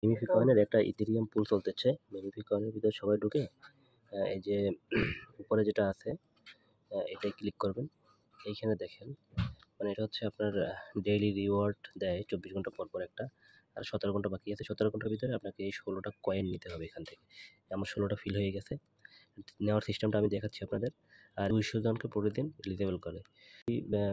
মিমিফি কয়েনের একটা ইথেরিয়াম পুল চলতেছে। মিমিফি কয়েনের ভিতরে সবাই ঢুকে এই যে উপরে যেটা আছে এটায় ক্লিক করবেন। এইখানে দেখেন মানে এটা হচ্ছে আপনার ডেইলি রিওয়ার্ড দেয় 24 ঘন্টা পর, পর একটা। আর 17 ঘন্টা বাকি আছে। 17 ঘন্টার ভিতরে আপনাকে এই 16টা কয়েন নিতে হবে এখান থেকে। আমার 16টা ফিল হয়ে গেছে। নেওয়ার সিস্টেমটা আমি দেখাচ্ছি আপনাদের। আর 200 জনকে প্রতিদিন এলিজিবল করে।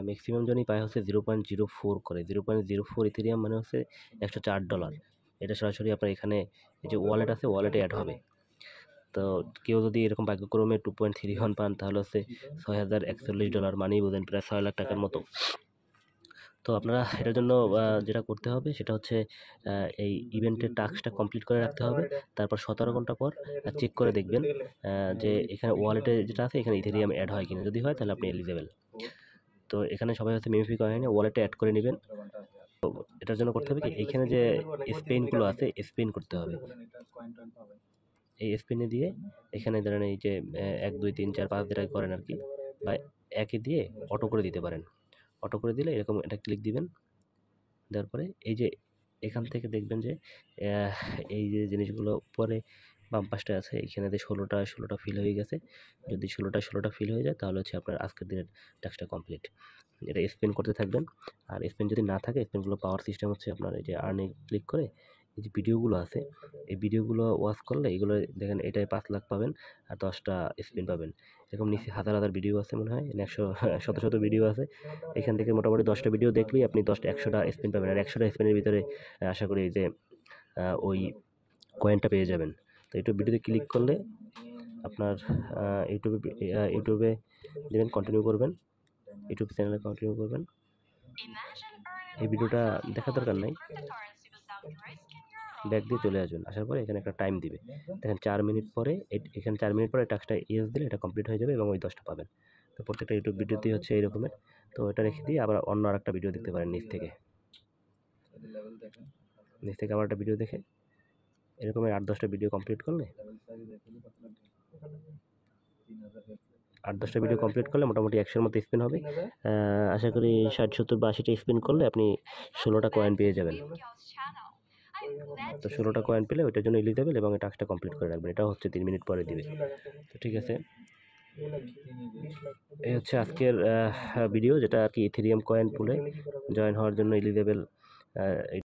ম্যাক্সিমাম জনই পায় হচ্ছে 0.04 করে। 0.04 ইথেরিয়াম মানে হচ্ছে $104। এটা সরাসরি আপনার এখানে এই যে ওয়ালেট আছে, ওয়ালেটে এড হবে। তো কেউ যদি এরকম ভাগ্যক্রমে 2.31 পান তাহলে হচ্ছে $6,041 মানেই বোঝেন প্রায় 6 লাখ টাকার মতো। তো আপনারা এটার জন্য যেটা করতে হবে সেটা হচ্ছে এই ইভেন্টের টাস্কটা কমপ্লিট করে রাখতে হবে। তারপর 17 ঘন্টা পর চেক করে দেখবেন যে এখানে ওয়ালেটে যেটা আছে এখানে ইথেরিয়াম অ্যাড হয় কিনা। যদি হয় তাহলে আপনি এলিজিবল। তো এখানে সবাই হচ্ছে মিমিফি কয়েনে ওয়ালেটে অ্যাড করে নেবেন। তো এটার জন্য করতে হবে কি এইখানে যে স্পেনগুলো আছে স্পেন করতে হবে। এই স্পিনে দিয়ে এখানে ধরেন এই যে 1 2 3 4 5 যেটা করেন আরকি, বা একে দিয়ে অটো করে দিতে পারেন। অটো করে দিলে এরকম এটা ক্লিক দিবেন। দেওয়ার পরে এই যে এখান থেকে দেখবেন যে আহ, এই যে জিনিসগুলো উপরে বাম পাশটা আছে এখানে যে 16টা ফিল হয়ে গেছে। যদি 16টা ফিল হয়ে যায় তাহলে হচ্ছে আপনার আজকের দিনের টাস্কটা কমপ্লিট। এটা স্পেন করতে থাকবেন। আর স্পেন যদি না থাকে স্পেনগুলো পাওয়ার সিস্টেম হচ্ছে আপনার এই যে আর্নে ক্লিক করে এই যে ভিডিওগুলো আছে এই ভিডিওগুলো ওয়াচ করলে এগুলো দেখেন এটাই 5 লাখ পাবেন আর 10টা স্পেন পাবেন। এরকম নিচে হাজার হাজার ভিডিও আছে মনে হয় 100 ভিডিও আছে। এখান থেকে মোটামুটি 10টা ভিডিও দেখলেই আপনি 100টা স্পিন পাবেন। আর 100টা স্পিনের ভিতরে আশা করি যে ওই কয়েনটা পেয়ে যাবেন। তো ইউটিউব ভিডিওতে ক্লিক করলে আপনার ইউটিউবে দেবেন, কন্টিনিউ করবেন, ইউটিউব চ্যানেলে কন্টিনিউ করবেন। এই ভিডিওটা দেখার দরকার নাই, ব্যাক দিয়ে চলে আসবেন। আসার পরে এখানে একটা টাইম দিবে, দেখেন 4 মিনিট পরে এখানে 4 মিনিট পরে টাস্কটা ইয়েস দিলে এটা কমপ্লিট হয়ে যাবে এবং ওই 10টা পাবেন। তো প্রত্যেকটা ইউটিউব ভিডিওতেই হচ্ছে এই রকমের। তো এটা রেখে দিয়ে আবার অন্য আরেকটা ভিডিও দেখতে পারেন নিচ থেকে আবার একটা ভিডিও দেখে এরকমের 8-10টা ভিডিও কমপ্লিট করলে 8-10টা ভিডিও কমপ্লিট করলে মোটামুটি 100-এর মতো স্পিন হবে। আশা করি 60-70 বা 80টা স্পিন করলে আপনি 16টা কয়েন পেয়ে যাবেন। তো 16টা কয়েন পেলে ওইটার জন্য এলিজিবল এবং এই টাস্কটা কমপ্লিট করে রাখবেন। এটা হচ্ছে 3 মিনিট পরে দিবে। তো ঠিক আছে, এই হচ্ছে আজকের ভিডিও যেটা আর কি ইথেরিয়াম কয়েন পুলে জয়েন হওয়ার জন্য এলিজিবল।